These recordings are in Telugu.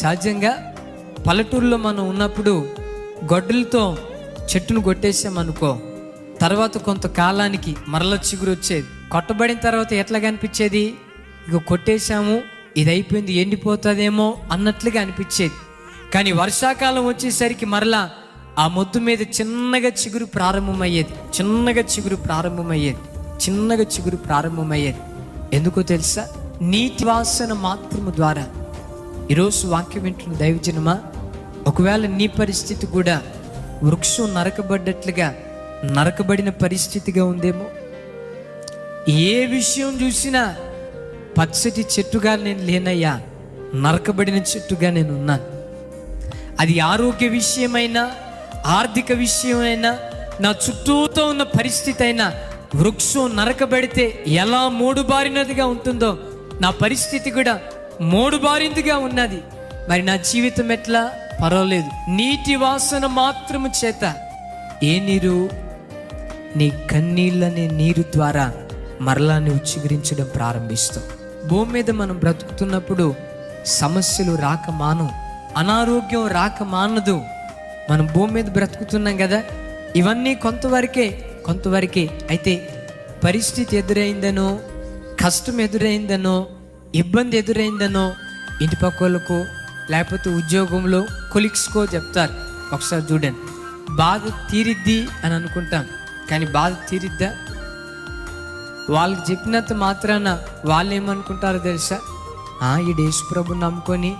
సహజంగా పల్లెటూరులో మనం ఉన్నప్పుడు గొడ్డలతో చెట్టును కొట్టేసామనుకో, తర్వాత కొంతకాలానికి మరల చిగురు వచ్చేది. కొట్టబడిన తర్వాత ఎట్లా కనిపించేది? ఇక కొట్టేశాము, ఇది అయిపోయింది, ఎండిపోతుందేమో అన్నట్లుగా అనిపించేది. కానీ వర్షాకాలం వచ్చేసరికి మరలా ఆ మొద్దు మీద చిన్నగా చిగురు ప్రారంభమయ్యేది. ఎందుకో తెలుసా? నీటి వాసన మాత్రము ద్వారా. ఈరోజు వాక్యం వింటున్న దైవజనమా, ఒకవేళ నీ పరిస్థితి కూడా వృక్షం నరకబడిన పరిస్థితిగా ఉందేమో. ఏ విషయం చూసినా పచ్చటి చెట్టుగా నేను లేనయ్యా, నరకబడిన చెట్టుగా నేను ఉన్నాను. అది ఆరోగ్య విషయమైనా, ఆర్థిక విషయమైనా, నా చుట్టూతో ఉన్న పరిస్థితి అయినా, వృక్షం నరకబడితే ఎలా మోడుబారినదిగా ఉంటుందో నా పరిస్థితి కూడా మోడుబారిందిగా ఉన్నది. మరి నా జీవితం ఎట్లా? పర్వాలేదు. నీటి వాసన మాత్రము చేత ఏ నీరు? నీ కన్నీళ్ళనే నీరు ద్వారా మరలా నువ్వు చిగురించడం ప్రారంభిస్తావు. భూమి మీద మనం బ్రతుకుతున్నప్పుడు సమస్యలు రాక మానవు, అనారోగ్యం రాక మానదు. మనం భూమి మీద బ్రతుకుతున్నాం కదా, ఇవన్నీ కొంతవరకే. అయితే పరిస్థితి ఎదురైందనో, కష్టం ఎదురైందనో, ఇబ్బంది ఎదురైందనో ఇంటి పక్కలకు లేకపోతే ఉద్యోగంలో కొలీగ్స్కో చెప్తారు. ఒకసారి చూడండి, బాధ తీరిద్ది అని అనుకుంటాం, కానీ బాధ తీరిద్దా? వాళ్ళకి చెప్పినంత మాత్రాన వాళ్ళు ఏమనుకుంటారో తెలుసా? ఈ యేసు ప్రభుని నమ్ముకొని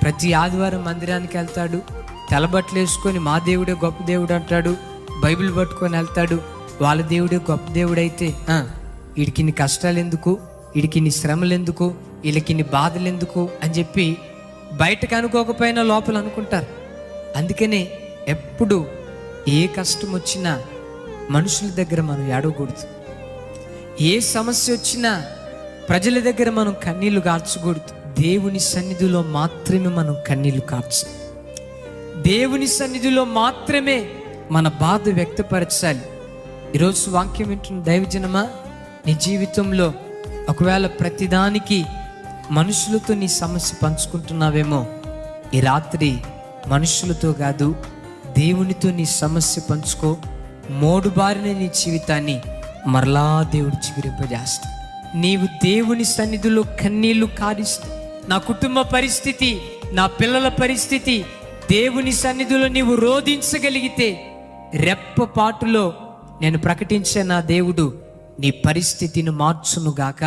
ప్రతి ఆదివారం మందిరానికి వెళ్తాడు, తెల్లబట్టలు వేసుకొని మా దేవుడే గొప్ప దేవుడు అంటాడు, బైబిల్ పట్టుకొని వెళ్తాడు. వాళ్ళ దేవుడే గొప్ప దేవుడు అయితే వీడికి ఇన్ని కష్టాలు ఎందుకు, వీడికి ఇన్ని శ్రమలు ఎందుకు, వీళ్ళకి ఇన్ని బాధలు ఎందుకు అని చెప్పి బయటకు అనుకోకపోయినా లోపల అనుకుంటారు. అందుకనే ఎప్పుడు ఏ కష్టం వచ్చినా మనుషుల దగ్గర మనం ఏడవకూడదు. ఏ సమస్య వచ్చినా ప్రజల దగ్గర మనం కన్నీళ్లు కార్చకూడదు. దేవుని సన్నిధిలో మాత్రమే మనం కన్నీళ్లు కార్చాలి. దేవుని సన్నిధిలో మాత్రమే మన బాధ వ్యక్తపరచాలి. ఈరోజు వాక్యం వింటున్న దైవజనమా, నీ జీవితంలో ఒకవేళ ప్రతిదానికి మనుషులతో నీ సమస్య పంచుకుంటున్నావేమో, ఈ రాత్రి మనుషులతో కాదు, దేవునితో నీ సమస్య పంచుకో. మోడుబారిన నీ జీవితాన్ని మరలా దేవుడు చిగురింపజేస్తాడు. నీవు దేవుని సన్నిధిలో కన్నీళ్లు కారిస్తూ, నా కుటుంబ పరిస్థితి, నా పిల్లల పరిస్థితి దేవుని సన్నిధిలో నీవు రోధించగలిగితే, రెప్పపాటులో నేను ప్రకటించే నా దేవుడు నీ పరిస్థితిని మార్చునుగాక.